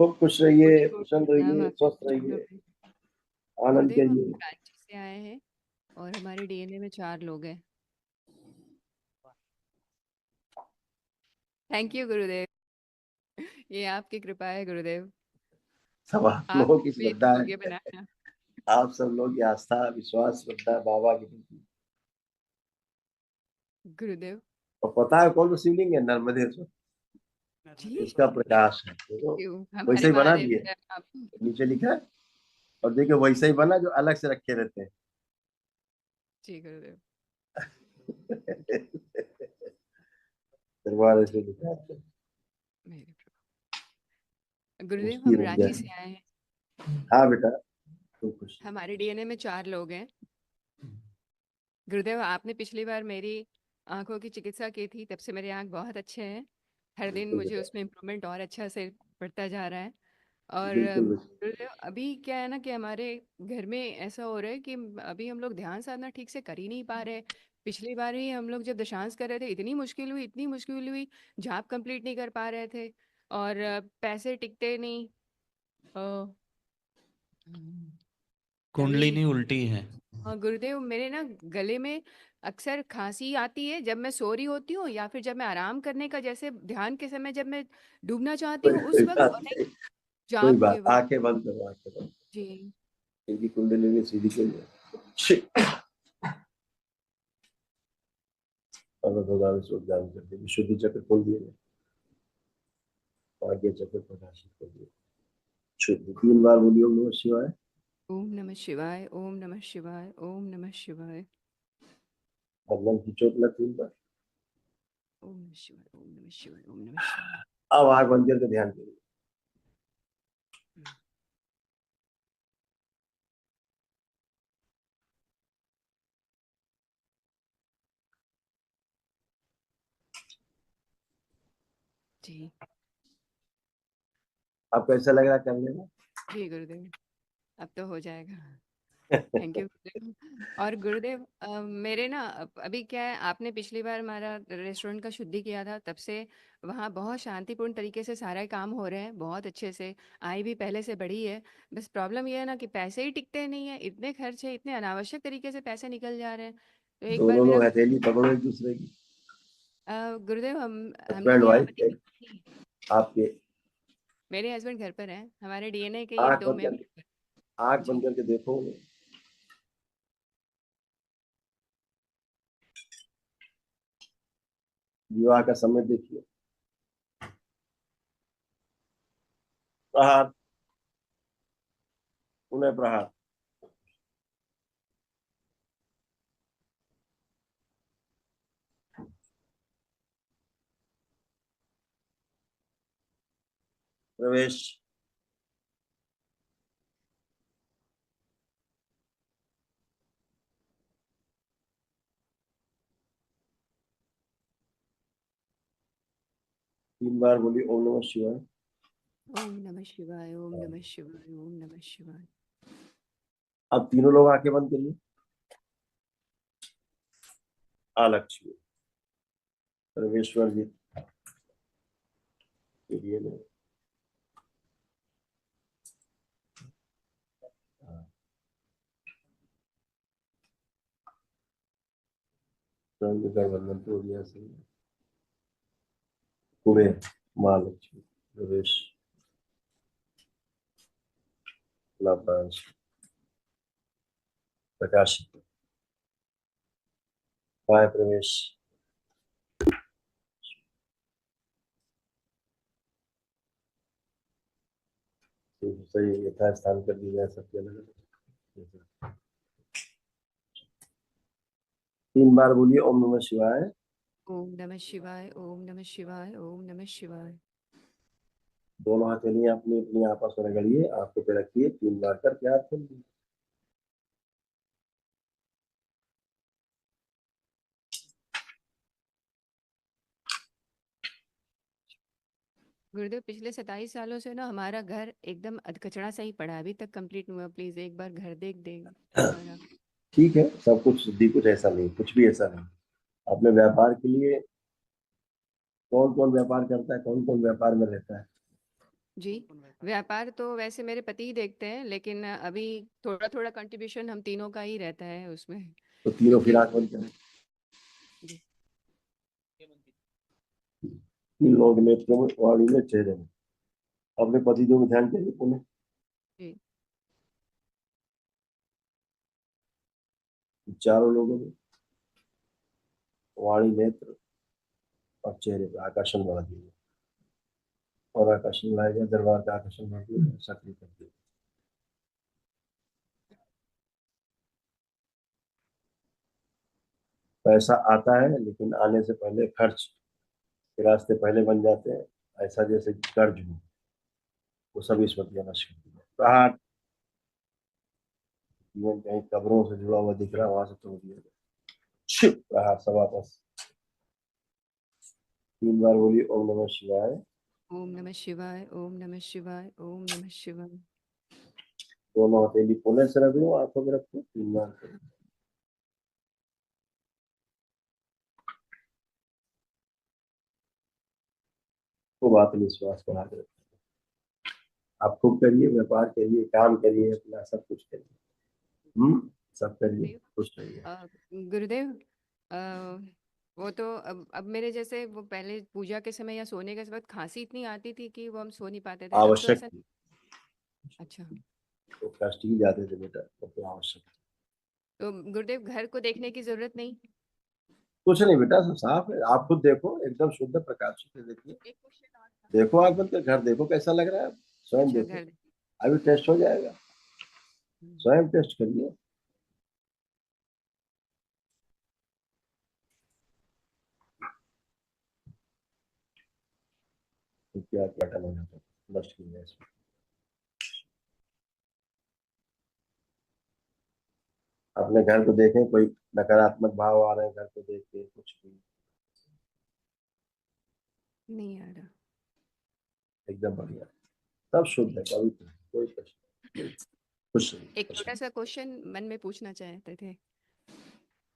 खूब खुश रहिए, गुड प्रसन्न प्रणाम रहिए, आपको स्वस्थ प्रणाम रहिए, गुरुदेव। आनंद गुरुदेव हम करिए। रांची से आए हैं और हमारे डीएनए में 4 लोग हैं। थैंक यू गुरुदेव। ये आपकी कृपा है गुरुदेव। सब आप आप लोगों की पे श्रद्धा योग्य है। बनाना। आप सब लोग की आस्था, विश्वास, श्रद्धा बाबा की प्रति। गुरुदेव और पता है कौन सा शिवलिंग है? नर्मदेश्वर। जी उसका प्रकाश है, देखो क्यों वैसे हमारे ही बना महादेव दिए, सर आप। नीचे लिखा है। और देखिए वैसे ही बना जो अलग से रखे रहते हैं। जी गुरुदेव। दरबार ऐसे जी लिखा है। मेरे प्रभु। गुरुदेव उसकी हम ऊर्जा रांची है। से आए हैं। हाँ बेटा, तुम खुश। हमारे डीएनए में 4 लोग हैं। गुरुदेव आपने पिछली बार मेरी आंखों की चिकित्सा की थी, तब से मेरे आंख बहुत अच्छे हैं। हर दिन बिल्कुल मुझे बेटा, उसमें इम्प्रूवमेंट और अच्छा से बढ़ता जा रहा है। और बिल्कुल बेटा। गुरुदेव अभी क्या है ना कि हमारे घर में ऐसा हो रहा है कि अभी हम लोग ध्यान साधना ठीक से कर ही नहीं पा रहे। पिछली बार ही हम लोग जब दशांश कर रहे थे, इतनी मुश्किल हुई, जाप कंप्लीट नहीं कर पा रहे थे। और पैसे टिकते नहीं। अ, अभी कुंडलिनी उल्टी है। हाँ गुरुदेव, मेरे ना गले में अक्सर खांसी आती है जब मैं सो रही होती हूँ, या फिर जब मैं आराम करने का, जैसे ध्यान के समय जब मैं डूबना चाहती हूँ कोई उस वक्त, बात और नहीं नहीं, कोई जाप के बात, वक्त। आंखें बंद करो, आंखें बंद। जी इनकी कुंडली सीधी के लिए भगवान से उद्गान कर दिए, विशुद्धि चक्र खोल दिए, आगे चक्र प्रकाशित कर दिए। शुद्ध 3 बार बोलिए ओम नमः शिवाय। ओम नमः शिवाय, ओम नमः शिवाय, ओम नमः शिवाय। बदलन की चोट लग 3 बार। ओम नमः शिवाय, ओम नमः शिवाय, ओम नमः शिवाय। अब आग बंद करके ध्यान करिए। जी अब कैसा लग रहा है करने में? जी गुरुदेव, अब तो हो जाएगा। थैंक यू गुरुदेव। और गुरुदेव मेरे ना अभी क्या है, आपने पिछली बार हमारा रेस्टोरेंट का शुद्धि किया था, तब से वहाँ बहुत शांतिपूर्ण तरीके से सारे काम हो रहे हैं, बहुत अच्छे से। आय भी पहले से बढ़ी है। बस प्रॉब्लम ये है ना कि पैसे ही टिकते नहीं है, इतने खर्च है, इतने अनावश्यक तरीके से पैसे निकल जा रहे हैं। तो एक बार दोनों मेरा लोग हथेली पकड़ो एक दूसरे की। गुरुदेव हम लोग हस्बैंड यहाँ वाइफ पति पत्नी। आपके। मेरे हस्बैंड घर पर हैं, हमारे डीएनए के ये आंख 2 बंद करके, मेंबर। आंख जी बंद करके देखो उन्हें। विवाह का समय देखिए। प्रहार, पुनः प्रहार। प्रवेश। 3 बार बोलिए ओम नमः शिवाय। ओम नमः शिवाय, ओम नमः शिवाय, ओम नमः शिवाय। अब तीनों लोग आंखें बंद करिए। आलक्ष्मी, परमेश्वर जी के लिए मैं स्वयं का बंधन तोड़ दिया से। पुणे, माँ लक्ष्मी, प्रवेश, लाभांश, प्रकाश, पाए प्रवेश। सही यथास्थान कर दिया जाए सबके अलग। 3 बार बोलिए ओम नमः शिवाय। ओम नमः शिवाय, ओम नमः शिवाय, ओम नमः शिवाय। दोनों हथेलियां अपनी अपनी आपस में रगड़िए, आंखों पे रखिए, 3 बार करके हाथ खोल दीजिए। गुरुदेव पिछले 27 सालों से ना हमारा घर एकदम अधकचरा सा ही पड़ा है, अभी तक कंप्लीट नहीं हुआ। प्लीज एक बार घर देख दे हमारा। ठीक है, सब कुछ सिद्धि, कुछ ऐसा नहीं, कुछ भी ऐसा नहीं। अपने व्यापार के लिए कौन कौन व्यापार करता है, कौन कौन व्यापार में रहता है? जी व्यापार तो वैसे मेरे पति ही देखते हैं, लेकिन अभी थोड़ा थोड़ा कंट्रीब्यूशन हम तीनों का ही रहता है उसमें। तो तीनों फिर क्योंकि आंख बंद करें। जी। तीन लोग नेत्रों में, वाणी में, चेहरे में। अपने पतिदेव में ध्यान करिए पुनः। जी। चारों लोगों में वाणी, नेत्र और चेहरे पे आकर्षण बढ़ा दीजिए। और आकर्षण लाएगा, दरबार का आकर्षण बढ़ दिया, सक्रिय कर दिया। पैसा आता है लेकिन आने से पहले खर्च के रास्ते पहले बन जाते हैं। ऐसा जैसे कर्ज हो, वो सभी स्मृतियां नष्ट कर दिया। प्रहार, जीवन कहीं कब्रों से जुड़ा हुआ दिख रहा, वहां से तोड़ दिया गया। छिप, प्रहार, सब वापस। 3 बार बोली ओम नमः शिवाय। ओम नमः शिवाय, ओम नमः शिवाय, ओम नमः शिवाय। दोनों हथेली पुनः से रख लो, आंखों में रखो, 3 बार करो। खूब आत्मविश्वास बढ़ा के रखो। आप खूब करिए, व्यापार करिए, काम करिए, अपना सब कुछ करिए। सब करिए, गुरुदेव, खुश रहिए। गुरुदेव, अ, वो तो अब मेरे जैसे वो पहले पूजा के समय या सोने के वक्त खांसी इतनी आती थी कि वो हम सो नहीं पाते थे, अब तो आवश्यक ऐसा। थी, अच्छा। तो कष्ट ही जाते थे बेटा, तो आवश्यक। तो गुरुदेव, घर को देखने की जरूरत नहीं? कुछ नहीं बेटा, सब साफ है। आप खुद देखो, एकदम शुद्ध प्रकाशित है। देखिए, एक क्वेश्चन और था। देखो आप बंद घर देखो कैसा लग रहा है। स्वयं अच्छा, देखो। घर। अभी टेस्ट हो जाएगा, हम्म। स्वयं टेस्ट करिए। तो क्या क्या करना जाता है, नष्ट कीजिए इसमें। अपने घर को देखें, कोई नकारात्मक भाव आ रहे हैं घर को देख के, कुछ भी नहीं आ रहा। एकदम बढ़िया, सब शुद्ध है, ठीक। पवित्र है, कोई कष्ट नहीं। खुश रहिए, एक खुश छोटा रहिए। सा क्वेश्चन मन में पूछना चाहते थे।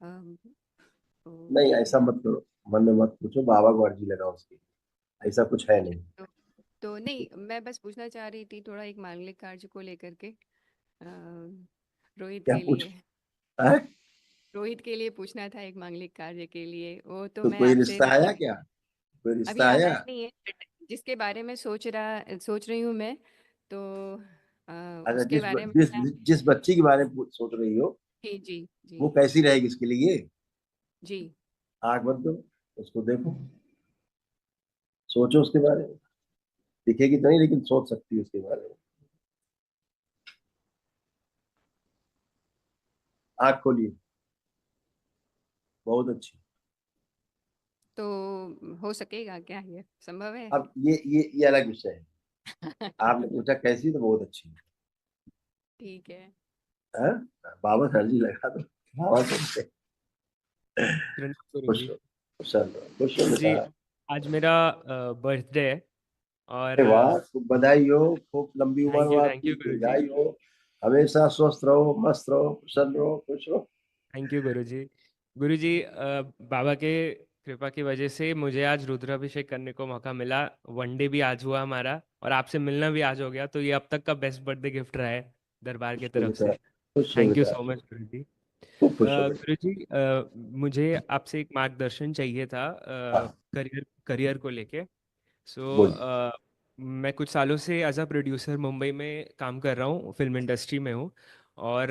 अम, नहीं, ओके। ऐसा मत करो। मन में मत पूछो, बाबा को अर्जी लगाओ उसकी। ऐसा कुछ है अच्छा, नहीं। तो नहीं, मैं बस पूछना चाह रही थी थोड़ा एक मांगलिक कार्य को लेकर के। रोहित क्या के पूछ लिए। है? रोहित के लिए पूछना था, एक मांगलिक कार्य के लिए। वो तो तो मैं कोई आपसे रिश्ता आया क्या? कोई अभी रिश्ता आया आया? नहीं है, जिसके बारे में सोच रही हूँ मैं। तो अच्छा, उसके बारे में जिस मैं। जिस बच्ची के बारे में सोच रही हो, जी जी जी। वो कैसी रहेगी इसके लिए? जी। आंख बंद दो, उसको देखो, सोचो उसके बारे में। दिखेगी तो नहीं, लेकिन सोच सकती है उसके बारे में। आंख खोलिए, बहुत अच्छी। तो हो सकेगा क्या, ये संभव है? अब ये अलग विषय है। आपने पूछा कैसी, तो बहुत अच्छी ठीक है। है। बाबा अर्जी लगा दो, बाबा को। प्रणव गुरु खुश जी। हो, खुश रहो, खुश हो गुरु जी, बेटा। आज मेरा बर्थडे है और अरे वाह, खूब बधाई हो, खूब लंबी उम्र हो थैंक आपकी, यू गुरु जी। दीर्घायु हो। हमेशा स्वस्थ रहो, मस्त रहो, प्रसन्न रहो, खुश रहो। थैंक यू गुरु जी। गुरु जी, बाबा के कृपा की वजह से मुझे आज रुद्राभिषेक करने को मौका मिला। वनडे भी आज हुआ हमारा और आपसे मिलना भी आज हो गया, तो ये अब तक का बेस्ट बर्थडे गिफ्ट रहा है दरबार की खुश हो तरफ बेटा, से। खुश हो थैंक यू बेटा, सो मच गुरु जी। खूब खुश हो बेटा। गुरु जी, मुझे आपसे एक मार्गदर्शन चाहिए था हाँ, करियर करियर को लेके। सो बोलिए। मैं कुछ सालों से एज अ प्रोड्यूसर मुंबई में काम कर रहा हूँ, फिल्म इंडस्ट्री में हूँ। और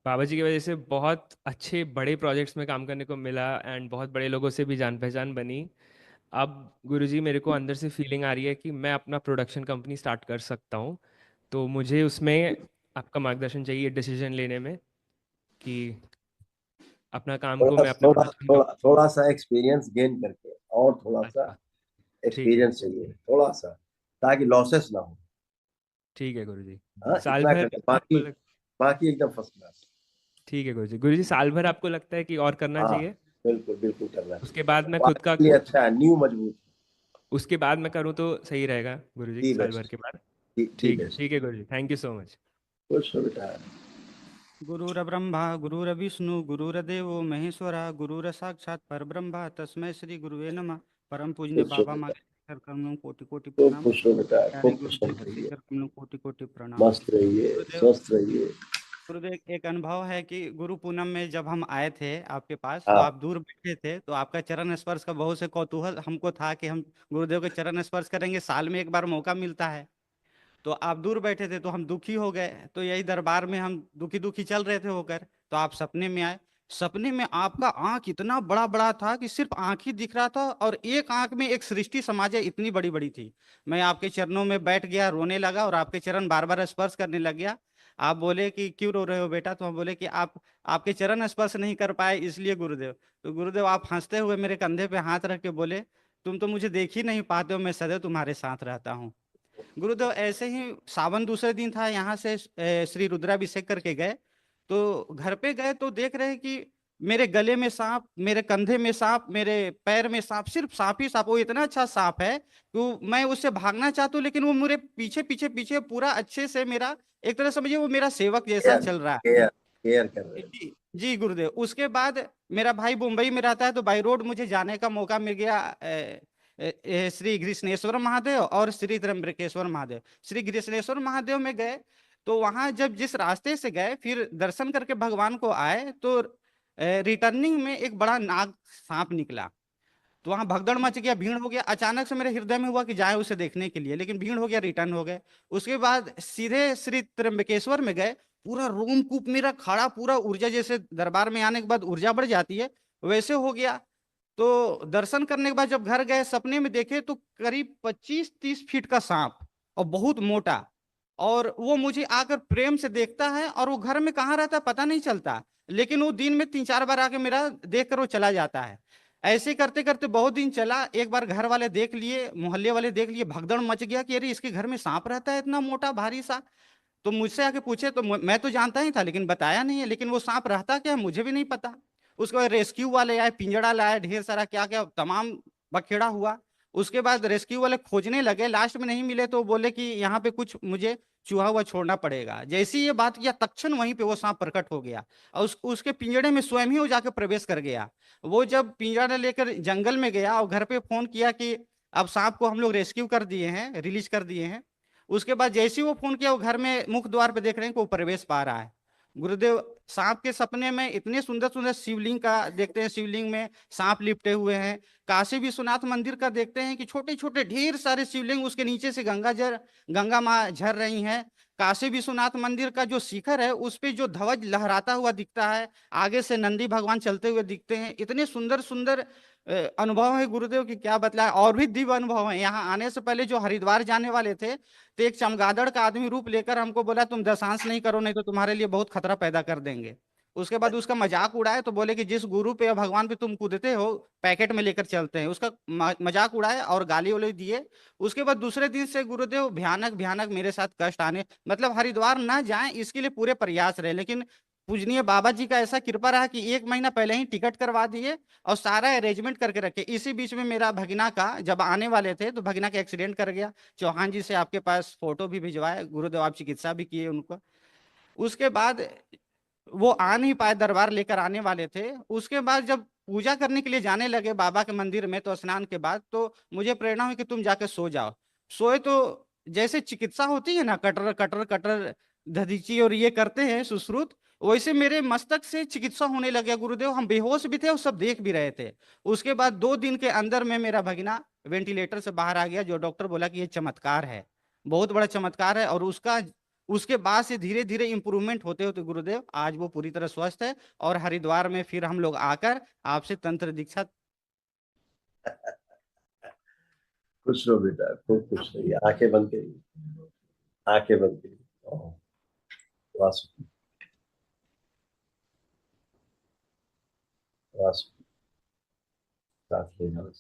बाबा जी की वजह से बहुत अच्छे बड़े प्रोजेक्ट्स में काम करने को मिला एंड बहुत बड़े लोगों से भी जान पहचान बनी। अब गुरु जी, मेरे को अंदर से फीलिंग आ रही है कि मैं अपना प्रोडक्शन कंपनी स्टार्ट कर सकता हूँ। तो मुझे उसमें आपका मार्गदर्शन चाहिए डिसीजन लेने में कि अपना काम को थोड़ा मैं अपना थोड़ा प्रोडक्शन थोड़ा कंपनी। थोड़ा सा एक्सपीरियंस गेन करके, और थोड़ा सा अच्छा। ठीक है। एक्सपीरियंस चाहिए, थोड़ा सा, ताकि लॉसेस ना हो। ठीक है गुरु जी। हाँ, साल इतना भर करके, आपको बाकी लग बाकी एकदम फर्स्ट क्लास। ठीक है गुरु जी। गुरु जी, साल भर आपको लगता है कि और करना हाँ, चाहिए? बिल्कुल बिल्कुल करना उसके चाहिए। बाद मैं खुद का आपके लिए अच्छा है, न्यू मजबूत। उसके बाद मैं करूँ तो सही रहेगा गुरु जी, दी साल भर बेस्ट, के बाद? The best. ठीक है गुरु जी, थैंक यू सो मच। खुश हो बेटा। गुरुर्ब्रह्मा गुरुर्विष्णु गुरुर्देवो महेश्वरा गुरुर साक्षात परब्रह्मा तस्मै श्री गुरुवे नमः। परम पूजनीय खुश हो बाबा बेटा। मांगे शेखर कमलम कोटि कोटि खूब प्रणाम। खुश रहो बेटा, प्यारे खूब खुश गुरुदेव रहिए, शेखर कमलम कोटि कोटि प्रणाम। मस्त रहिए, गुरुदेव स्वस्थ रहिए। गुरुदेव एक अनुभव है कि गुरु पूनम में जब हम आए थे आपके पास, तो हाँ, आप दूर बैठे थे, तो आपका चरण स्पर्श का बहुत से कौतूहल हमको था कि हम गुरुदेव के चरण स्पर्श करेंगे, साल में एक बार मौका मिलता है। तो आप दूर बैठे थे तो हम दुखी हो गए, तो यही दरबार में हम दुखी दुखी चल रहे थे होकर, तो आप सपने में आए। सपने में आपका आंख इतना बड़ा बड़ा था कि सिर्फ आंख ही दिख रहा था, और एक आंख में एक सृष्टि समाजे इतनी बड़ी बड़ी थी। मैं आपके चरणों में बैठ गया, रोने लगा, और आपके चरण बार बार स्पर्श करने लग गया। आप बोले कि क्यों रो रहे हो बेटा? तो हम बोले कि आप आपके चरण स्पर्श नहीं कर पाए इसलिए गुरुदेव। तो गुरुदेव आप हंसते हुए मेरे कंधे पे हाथ रख के बोले, तुम तो मुझे देख ही नहीं पाते हो, मैं सदैव तुम्हारे साथ रहता हूँ। गुरुदेव ऐसे ही सावन दूसरे दिन था, यहाँ से श्री रुद्राभिषेक करके गए, तो घर पे गए तो देख रहे हैं कि मेरे गले में सांप, मेरे कंधे में सांप, मेरे पैर में सांप, सिर्फ सांप ही सांप। वो इतना अच्छा सांप है कि मैं उससे भागना चाहता हूँ, लेकिन वो मेरे पीछे पीछे पीछे पूरा अच्छे से मेरा, एक तरह समझिए वो मेरा सेवक जैसा केयर चल रहा है। केयर केयर कर रहे हैं। जी जी गुरुदेव। उसके बाद मेरा भाई मुंबई में रहता है, तो बाई रोड मुझे जाने का मौका मिल गया श्री कृष्णेश्वर महादेव और श्री त्र्यंबकेश्वर महादेव। श्री कृष्णेश्वर महादेव में गए, तो वहां जब जिस रास्ते से गए, फिर दर्शन करके भगवान को आए, तो रिटर्निंग में एक बड़ा नाग सांप निकला। तो वहां भगदड़ मच गया, भीड़ हो गया। अचानक से मेरे हृदय में हुआ कि जाए उसे देखने के लिए, लेकिन भीड़ हो गया, रिटर्न हो गए। उसके बाद सीधे श्री त्र्यंबकेश्वर में गए, पूरा रोमकूप मेरा खड़ा, पूरा ऊर्जा, जैसे दरबार में आने के बाद ऊर्जा बढ़ जाती है वैसे हो गया। तो दर्शन करने के बाद जब घर गए, सपने में देखे तो करीब 25-30 फीट का सांप, और बहुत मोटा। और वो मुझे आकर प्रेम से देखता है, और वो घर में कहाँ रहता है पता नहीं चलता, लेकिन वो दिन में 3-4 बार आके मेरा देख कर वो चला जाता है। ऐसे करते करते बहुत दिन चला। एक बार घर वाले देख लिए, मोहल्ले वाले देख लिए, भगदड़ मच गया कि अरे इसके घर में सांप रहता है इतना मोटा भारी सा। तो मुझसे आके पूछे, तो मैं तो जानता ही था लेकिन बताया नहीं है, लेकिन वो सांप रहता क्या है मुझे भी नहीं पता। उसके बाद रेस्क्यू वाले आए, पिंजड़ा लाए, ढेर सारा क्या क्या तमाम बखेड़ा हुआ। उसके बाद रेस्क्यू वाले खोजने लगे, लास्ट में नहीं मिले, तो बोले कि यहाँ पे कुछ मुझे चूहा हुआ छोड़ना पड़ेगा। जैसे ही ये बात किया, तत्क्षण वहीं पे वो सांप प्रकट हो गया, और उसके पिंजड़े में स्वयं ही वो जाकर प्रवेश कर गया। वो जब पिंजड़ा लेकर जंगल में गया और घर पे फोन किया कि अब सांप को हम लोग रेस्क्यू कर दिए हैं, रिलीज कर दिए हैं, उसके बाद जैसे ही वो फोन किया, वो घर में मुख्य द्वार पे देख रहे हैं कि वो प्रवेश पा रहा है। गुरुदेव सांप के सपने में इतने सुंदर सुंदर शिवलिंग का देखते हैं, शिवलिंग में सांप लिपटे हुए हैं। काशी विश्वनाथ मंदिर का देखते हैं कि छोटे छोटे ढेर सारे शिवलिंग, उसके नीचे से गंगा माँ झर रही हैं। काशी विश्वनाथ मंदिर का जो शिखर है, उस पे जो ध्वज लहराता हुआ दिखता है, आगे से नंदी भगवान चलते हुए दिखते हैं। इतने सुंदर सुंदर अनुभव है गुरुदेव की क्या बतलाए। और भी दिव्य अनुभव है। यहाँ आने से पहले जो हरिद्वार जाने वाले थे, तो एक चमगादड़ का आदमी रूप लेकर हमको बोला तुम दशांश नहीं करो, नहीं तो तुम्हारे लिए बहुत खतरा पैदा कर देंगे। उसके बाद उसका मजाक उड़ाए, तो बोले कि जिस गुरु पे या भगवान पे तुम कूदते हो, पैकेट में लेकर चलते हैं। उसका मजाक उड़ाए और गाली वाली दिए। उसके बाद दूसरे दिन से गुरुदेव भयानक भयानक मेरे साथ कष्ट आने, मतलब हरिद्वार ना जाएं इसके लिए पूरे प्रयास रहे, लेकिन पूजनीय बाबा जी का ऐसा कृपा रहा कि 1 महीना पहले ही टिकट करवा दिए और सारा अरेंजमेंट करके रखे। इसी बीच में मेरा भगना का, जब आने वाले थे तो भगना का एक्सीडेंट कर गया। चौहान जी से आपके पास फोटो भी भिजवाए, गुरुदेव आप चिकित्सा भी किए उनको। उसके बाद वो आ नहीं पाए, दरबार लेकर आने वाले थे। उसके बाद जब पूजा करने के लिए जाने लगे बाबा के मंदिर में, तो स्नान के बाद तो मुझे प्रेरणा हुई कि तुम जाके सो जाओ। सोए तो जैसे चिकित्सा होती है ना, कटर कटर कटर धदीची और ये करते हैं सुश्रुत, वैसे मेरे मस्तक से चिकित्सा होने लगे गुरुदेव। हम बेहोश भी थे और सब देख भी रहे थे। उसके बाद 2 दिन के अंदर में मेरा भगना वेंटिलेटर से बाहर आ गया, जो डॉक्टर बोला कि ये चमत्कार है, बहुत बड़ा चमत्कार है। और उसके बाद से धीरे धीरे इंप्रूवमेंट होते होते गुरुदेव आज वो पूरी तरह स्वस्थ है। और हरिद्वार में फिर हम लोग आकर आपसे तंत्र दीक्षा। खुश रहो बेटा, खूब खुश रहिए। आंखें बंद करिए, आंखें बंद करिए। वासु वासु सांस ले जाओ।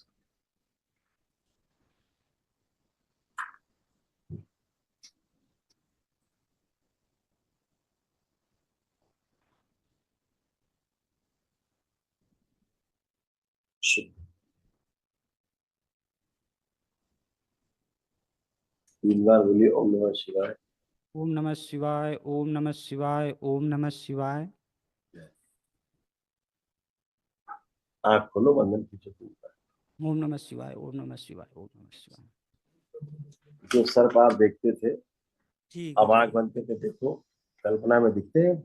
शुभ। 3 बार बोलिए ओम नमः शिवाय। ओम नमः शिवाय, ओम नमः शिवाय, ओम नमः शिवाय। आंख खोलो, बंधन खींचो 3 बार। ओम नमः शिवाय, ओम नमः शिवाय, ओम नमः शिवाय। जो सर्प आप देखते थे, जी अब आंख गुरुदेव। बंद करके देखो, कल्पना में दिखते हैं।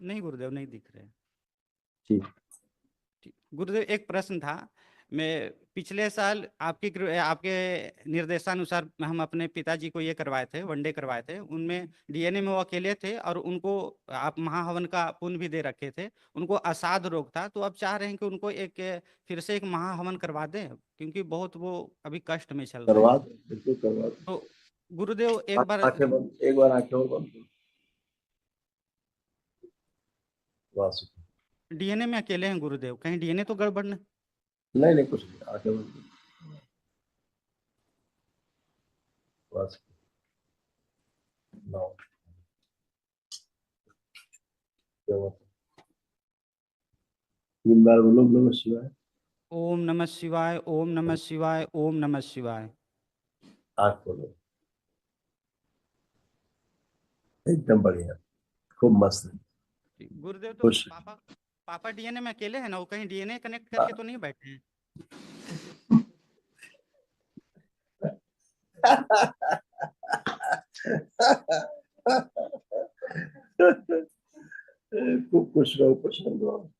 नहीं गुरुदेव, नहीं दिख रहे। ठीक। ठीक। गुरुदेव एक प्रश्न था। मैं पिछले साल आपके निर्देशानुसार हम अपने पिताजी को ये करवाए थे, वनडे करवाए थे। उनमें डीएनए में वो अकेले थे और उनको आप महाहवन का पुण्य भी दे रखे थे। उनको असाध रोग था, तो अब चाह रहे हैं कि उनको फिर से एक महाहवन करवा दें, क्योंकि बहुत वो अभी कष्ट में चल रहे करवा हैं। दो, बिल्कुल करवा दो। तो गुरुदेव एक बार आंखें बंद, एक बार आंखें और बंद करो। वासुदेव। डीएनए में अकेले हैं गुरुदेव, कहीं डीएनए तो गड़बड़ नहीं? नहीं नहीं, कुछ नहीं, आंखें बंद करो। वासुदेव। नौ। तीन बार बोलो ओम नमः शिवाय। ओम नमः शिवाय, ओम नमः शिवाय, ओम नमः शिवाय। आंख खोलो। एकदम बढ़िया, खूब मस्त है। गुरुदेव तो खुश। पापा पापा डीएनए में अकेले हैं ना, वो कहीं डीएनए कनेक्ट करके तो नहीं बैठे हैं? खूब खुश रहो, खुश रहो।